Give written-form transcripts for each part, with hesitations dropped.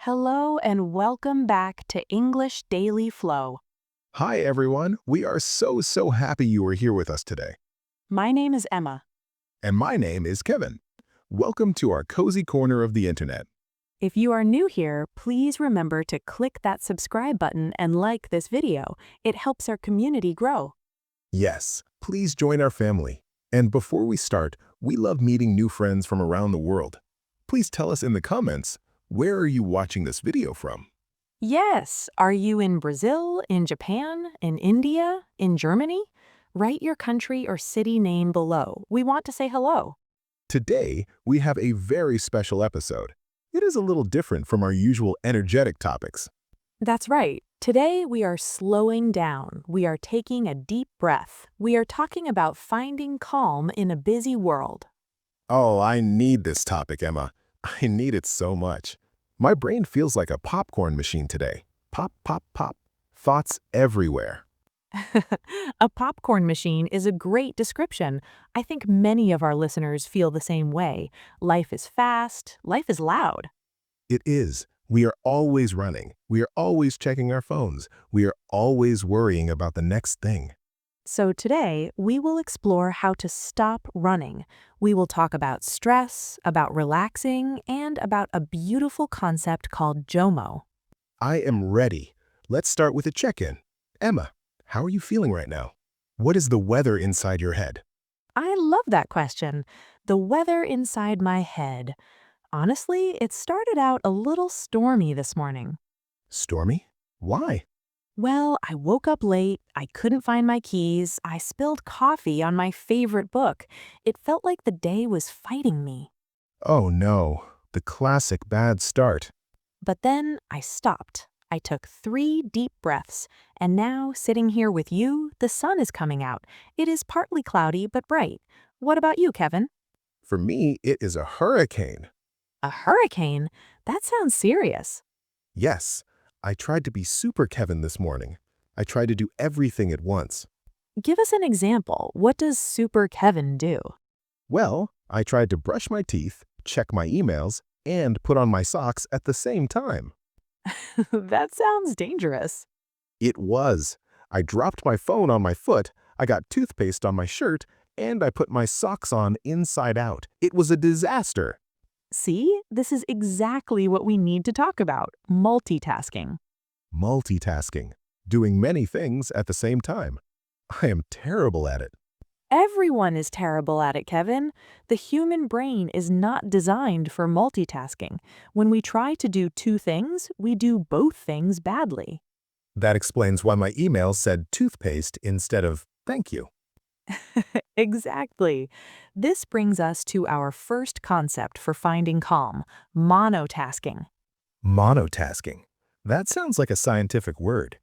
Hello and welcome back to English Daily Flow. Hi, everyone. We are so happy you are here with us today. My name is Emma. And my name is Kevin. Welcome to our cozy corner of the internet. If you are new here, please remember to click that subscribe button and like this video. It helps our community grow. Yes, please join our family. And before we start, we love meeting new friends from around the world. Please tell us in the comments, where are you watching this video from? Yes, are you in Brazil, in Japan, in India, in Germany? Write your country or city name below. We want to say hello. Today, we have a very special episode. It is a little different from our usual energetic topics. That's right. Today we are slowing down. We are taking a deep breath. We are talking about finding calm in a busy world. Oh, I need this topic, Emma. I need it so much. My brain feels like a popcorn machine today. Pop, pop, pop. Thoughts everywhere. A popcorn machine is a great description. I think many of our listeners feel the same way. Life is fast, life is loud. It is. We are always running. We are always checking our phones. We are always worrying about the next thing. So today, we will explore how to stop running. We will talk about stress, about relaxing, and about a beautiful concept called JOMO. I am ready. Let's start with a check-in. Emma, how are you feeling right now? What is the weather inside your head? I love that question. The weather inside my head. Honestly, it started out a little stormy this morning. Stormy? Why? Well, I woke up late, I couldn't find my keys, I spilled coffee on my favorite book. It felt like the day was fighting me. Oh no, the classic bad start. But then I stopped. I took 3 deep breaths, and now, sitting here with you, the sun is coming out. It is partly cloudy but bright. What about you, Kevin? For me, it is a hurricane. A hurricane? That sounds serious. Yes, I tried to be super Kevin this morning. I tried to do everything at once. Give us an example. What does Super Kevin do? Well, I tried to brush my teeth, check my emails, and put on my socks at the same time. That sounds dangerous. It was. I dropped my phone on my foot, I got toothpaste on my shirt, and I put my socks on inside out. It was a disaster. See, this is exactly what we need to talk about, multitasking. Multitasking. Doing many things at the same time. I am terrible at it. Everyone is terrible at it, Kevin. The human brain is not designed for multitasking. When we try to do 2 things, we do both things badly. That explains why my email said toothpaste instead of thank you. Exactly. This brings us to our first concept for finding calm, monotasking. Monotasking. That sounds like a scientific word.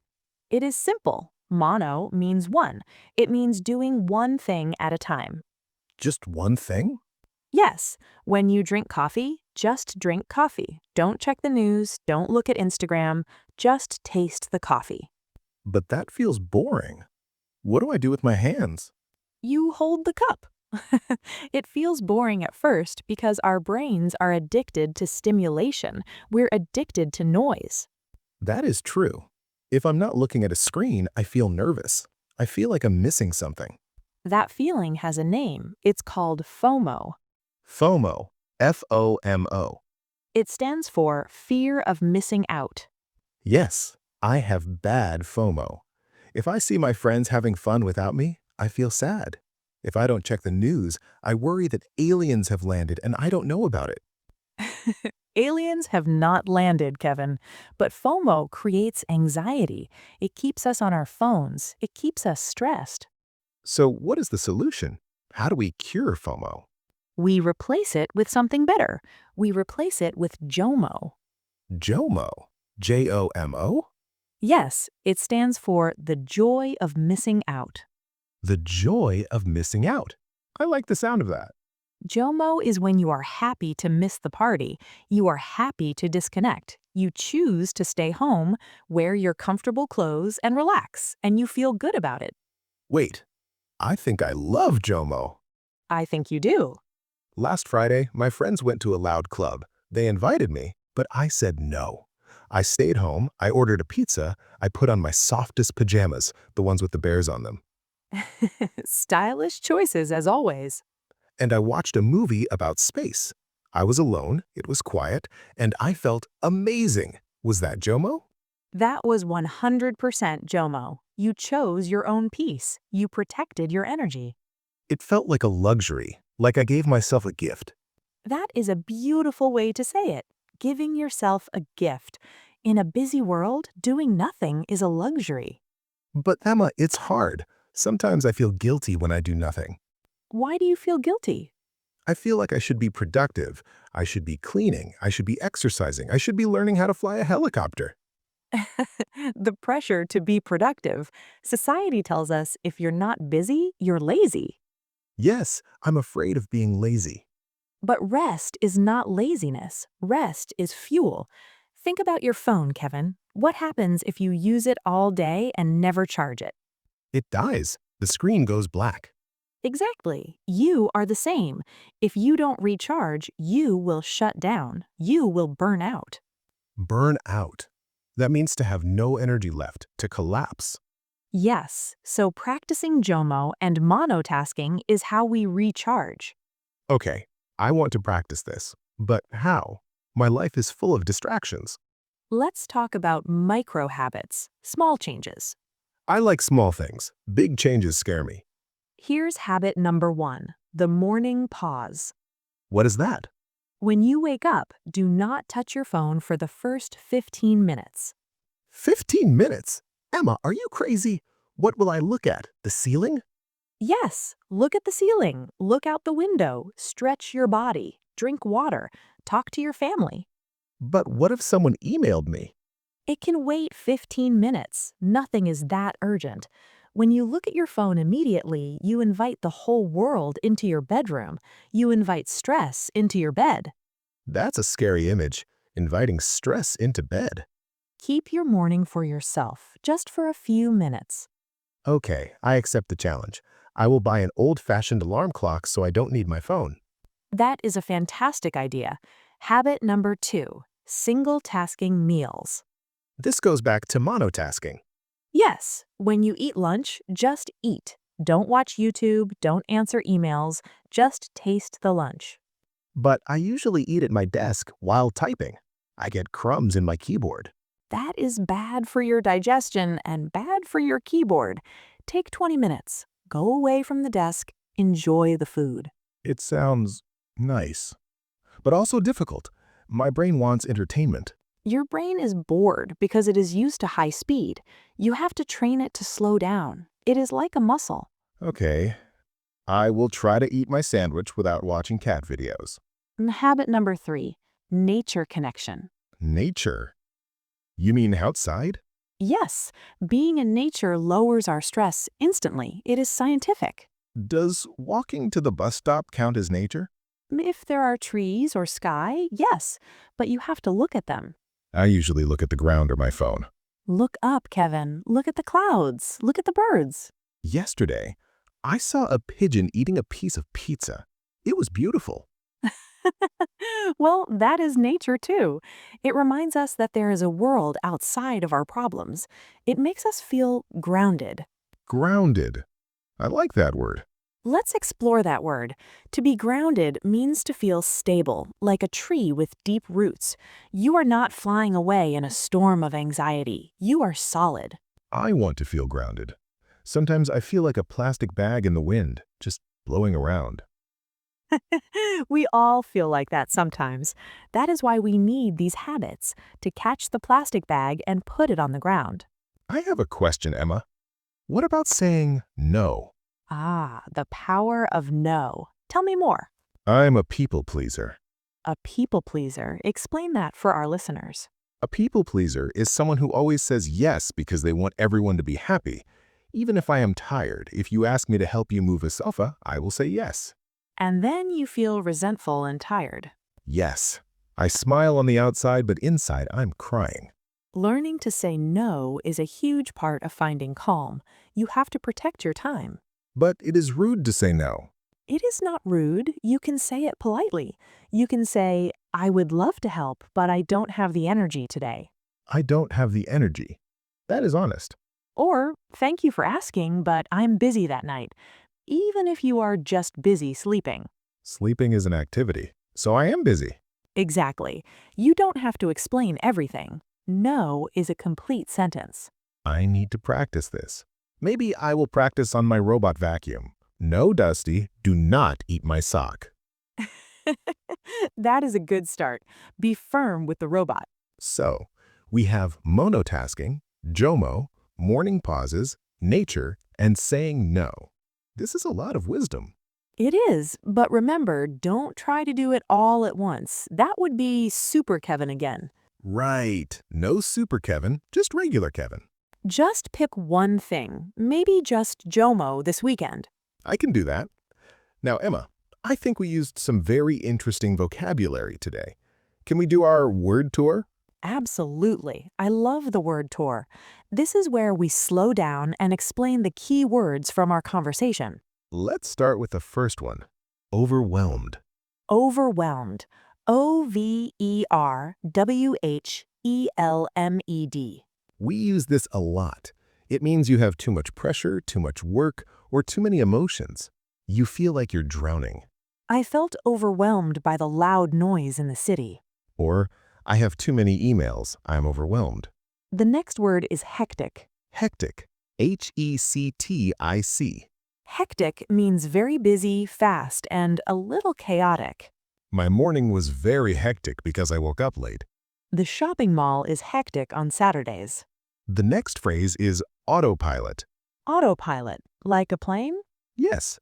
It is simple. Mono means one. It means doing one thing at a time. Just one thing? Yes, when you drink coffee, just drink coffee. Don't check the news, don't look at Instagram, just taste the coffee. But that feels boring. What do I do with my hands? You hold the cup. It feels boring at first because our brains are addicted to stimulation. We're addicted to noise. That is true. If I'm not looking at a screen, I feel nervous. I feel like I'm missing something. That feeling has a name. It's called FOMO. FOMO. F-O-M-O. It stands for fear of missing out. Yes, I have bad FOMO. If I see my friends having fun without me, I feel sad. If I don't check the news, I worry that aliens have landed and I don't know about it. Aliens have not landed, Kevin, but FOMO creates anxiety. It keeps us on our phones. It keeps us stressed. So what is the solution? How do we cure FOMO? We replace it with something better. We replace it with JOMO. JOMO. J-O-M-O? Yes, it stands for the joy of missing out. The joy of missing out. I like the sound of that. JOMO is when you are happy to miss the party. You are happy to disconnect. You choose to stay home, wear your comfortable clothes, and relax, and you feel good about it. Wait, I think I love JOMO. I think you do. Last Friday, my friends went to a loud club. They invited me, but I said no. I stayed home, I ordered a pizza, I put on my softest pajamas, the ones with the bears on them, Stylish choices as always. and I watched a movie about space. I was alone, it was quiet, and I felt amazing. Was that JOMO? That was 100% JOMO. You chose your own peace. You protected your energy. It felt like a luxury, like I gave myself a gift. That is a beautiful way to say it. Giving yourself a gift. In a busy world, doing nothing is a luxury. But Emma, it's hard. Sometimes I feel guilty when I do nothing. Why do you feel guilty? I feel like I should be productive. I should be cleaning. I should be exercising. I should be learning how to fly a helicopter. The pressure to be productive. Society tells us if you're not busy, you're lazy. Yes, I'm afraid of being lazy. But rest is not laziness. Rest is fuel. Think about your phone, Kevin. What happens if you use it all day and never charge it? It dies. The screen goes black. Exactly. You are the same. If you don't recharge, you will shut down. You will burn out. Burn out. That means to have no energy left, to collapse. Yes, so practicing JOMO and monotasking is how we recharge. Okay, I want to practice this. But how? My life is full of distractions. Let's talk about micro habits, small changes. I like small things. Big changes scare me. Here's habit number 1, the morning pause. What is that? When you wake up, do not touch your phone for the first 15 minutes. 15 minutes? Emma, are you crazy? What will I look at? The ceiling? Yes, look at the ceiling, look out the window, stretch your body, drink water, talk to your family. But what if someone emailed me? It can wait 15 minutes. Nothing is that urgent. When you look at your phone immediately, you invite the whole world into your bedroom. You invite stress into your bed. That's a scary image, inviting stress into bed. Keep your morning for yourself, just for a few minutes. Okay, I accept the challenge. I will buy an old-fashioned alarm clock so I don't need my phone. That is a fantastic idea. Habit number 2, single tasking meals. This goes back to monotasking. Yes, when you eat lunch, just eat. Don't watch YouTube, don't answer emails, just taste the lunch. But I usually eat at my desk while typing. I get crumbs in my keyboard. That is bad for your digestion and bad for your keyboard. Take 20 minutes. Go away from the desk. Enjoy the food. It sounds nice, but also difficult. My brain wants entertainment. Your brain is bored because it is used to high speed. You have to train it to slow down. It is like a muscle. Okay, I will try to eat my sandwich without watching cat videos. And habit number 3, nature connection. Nature? You mean outside? Yes, being in nature lowers our stress instantly. It is scientific. Does walking to the bus stop count as nature? If there are trees or sky, yes, but you have to look at them. I usually look at the ground or my phone. Look up, Kevin. Look at the clouds. Look at the birds. Yesterday, I saw a pigeon eating a piece of pizza. It was beautiful. Well, that is nature too. It reminds us that there is a world outside of our problems. It makes us feel grounded. Grounded. I like that word. Let's explore that word. To be grounded means to feel stable, like a tree with deep roots. You are not flying away in a storm of anxiety. You are solid. I want to feel grounded. Sometimes I feel like a plastic bag in the wind, just blowing around. We all feel like that sometimes. That is why we need these habits, to catch the plastic bag and put it on the ground. I have a question, Emma. What about saying no? Ah, the power of no. Tell me more. I'm a people pleaser. A people pleaser. Explain that for our listeners. A people pleaser is someone who always says yes because they want everyone to be happy. Even if I am tired, if you ask me to help you move a sofa, I will say yes. And then you feel resentful and tired. Yes. I smile on the outside, but inside I'm crying. Learning to say no is a huge part of finding calm. You have to protect your time. But it is rude to say no. It is not rude. You can say it politely. You can say, I would love to help, but I don't have the energy today. I don't have the energy. That is honest. Or, thank you for asking, but I'm busy that night, even if you are just busy sleeping. Sleeping is an activity, so I am busy. Exactly. You don't have to explain everything. No is a complete sentence. I need to practice this. Maybe I will practice on my robot vacuum. No, Dusty, do not eat my sock. That is a good start. Be firm with the robot. So, we have monotasking, JOMO, morning pauses, nature, and saying no. This is a lot of wisdom. It is, but remember, don't try to do it all at once. That would be super Kevin again. Right. No super Kevin, just regular Kevin. Just pick one thing, maybe just JOMO this weekend. I can do that. Now, Emma, I think we used some very interesting vocabulary today. Can we do our word tour? Absolutely. I love the word tour. This is where we slow down and explain the key words from our conversation. Let's start with the first one. Overwhelmed. Overwhelmed. Overwhelmed. We use this a lot. It means you have too much pressure, too much work, or too many emotions. You feel like you're drowning. I felt overwhelmed by the loud noise in the city. Or, I have too many emails, I'm overwhelmed. The next word is hectic. Hectic. Hectic. Hectic means very busy, fast, and a little chaotic. My morning was very hectic because I woke up late. The shopping mall is hectic on Saturdays. The next phrase is autopilot. Autopilot, like a plane? Yes.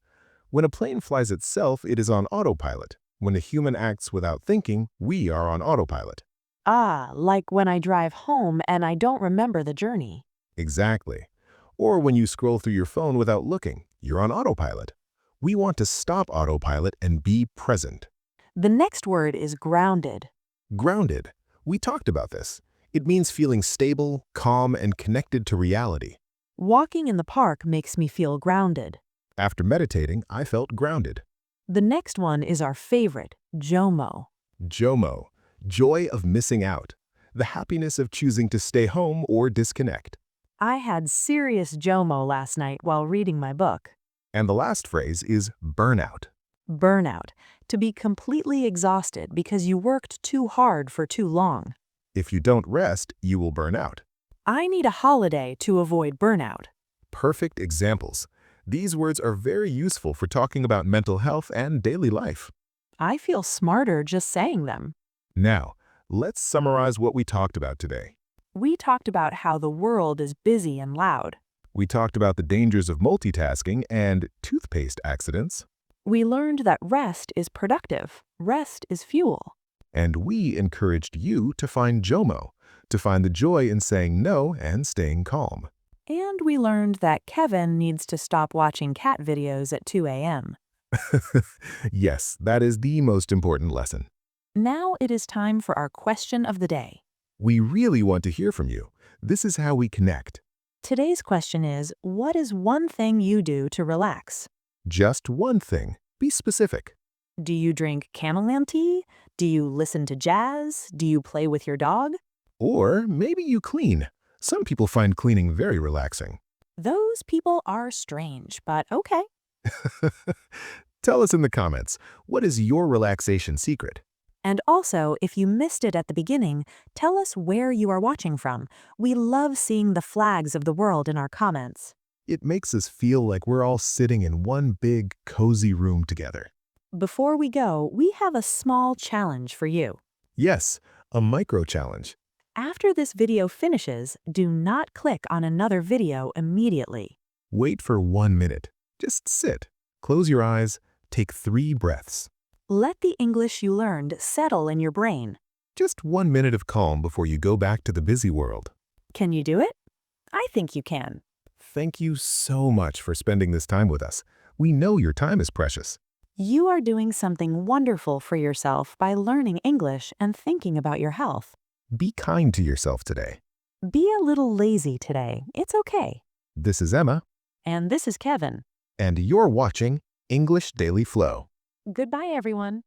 When a plane flies itself, it is on autopilot. When a human acts without thinking, we are on autopilot. Ah, like when I drive home and I don't remember the journey. Exactly. Or when you scroll through your phone without looking, you're on autopilot. We want to stop autopilot and be present. The next word is grounded. Grounded. We talked about this. It means feeling stable, calm, and connected to reality. Walking in the park makes me feel grounded. After meditating, I felt grounded. The next one is our favorite, JOMO. JOMO. Joy of missing out. The happiness of choosing to stay home or disconnect. I had serious JOMO last night while reading my book. And the last phrase is burnout. Burnout, to be completely exhausted because you worked too hard for too long. If you don't rest, you will burn out. I need a holiday to avoid burnout. Perfect examples. These words are very useful for talking about mental health and daily life. I feel smarter just saying them. Now, let's summarize what we talked about today. We talked about how the world is busy and loud. We talked about the dangers of multitasking and toothpaste accidents. We learned that rest is productive. Rest is fuel. And we encouraged you to find JOMO, to find the joy in saying no and staying calm. And we learned that Kevin needs to stop watching cat videos at 2 a.m. Yes, that is the most important lesson. Now it is time for our question of the day. We really want to hear from you. This is how we connect. Today's question is, what is one thing you do to relax? Just one thing. Be specific. Do you drink chamomile tea? Do you listen to jazz? Do you play with your dog? Or maybe you clean. Some people find cleaning very relaxing. Those people are strange, but okay. Tell us in the comments, what is your relaxation secret? And also, if you missed it at the beginning, tell us where you are watching from. We love seeing the flags of the world in our comments. It makes us feel like we're all sitting in one big, cozy room together. Before we go, we have a small challenge for you. Yes, a micro challenge. After this video finishes, do not click on another video immediately. Wait for 1 minute. Just sit. Close your eyes. Take 3 breaths. Let the English you learned settle in your brain. Just 1 minute of calm before you go back to the busy world. Can you do it? I think you can. Thank you so much for spending this time with us. We know your time is precious. You are doing something wonderful for yourself by learning English and thinking about your health. Be kind to yourself today. Be a little lazy today. It's okay. This is Emma. And this is Kevin. And you're watching English Daily Flow. Goodbye, everyone.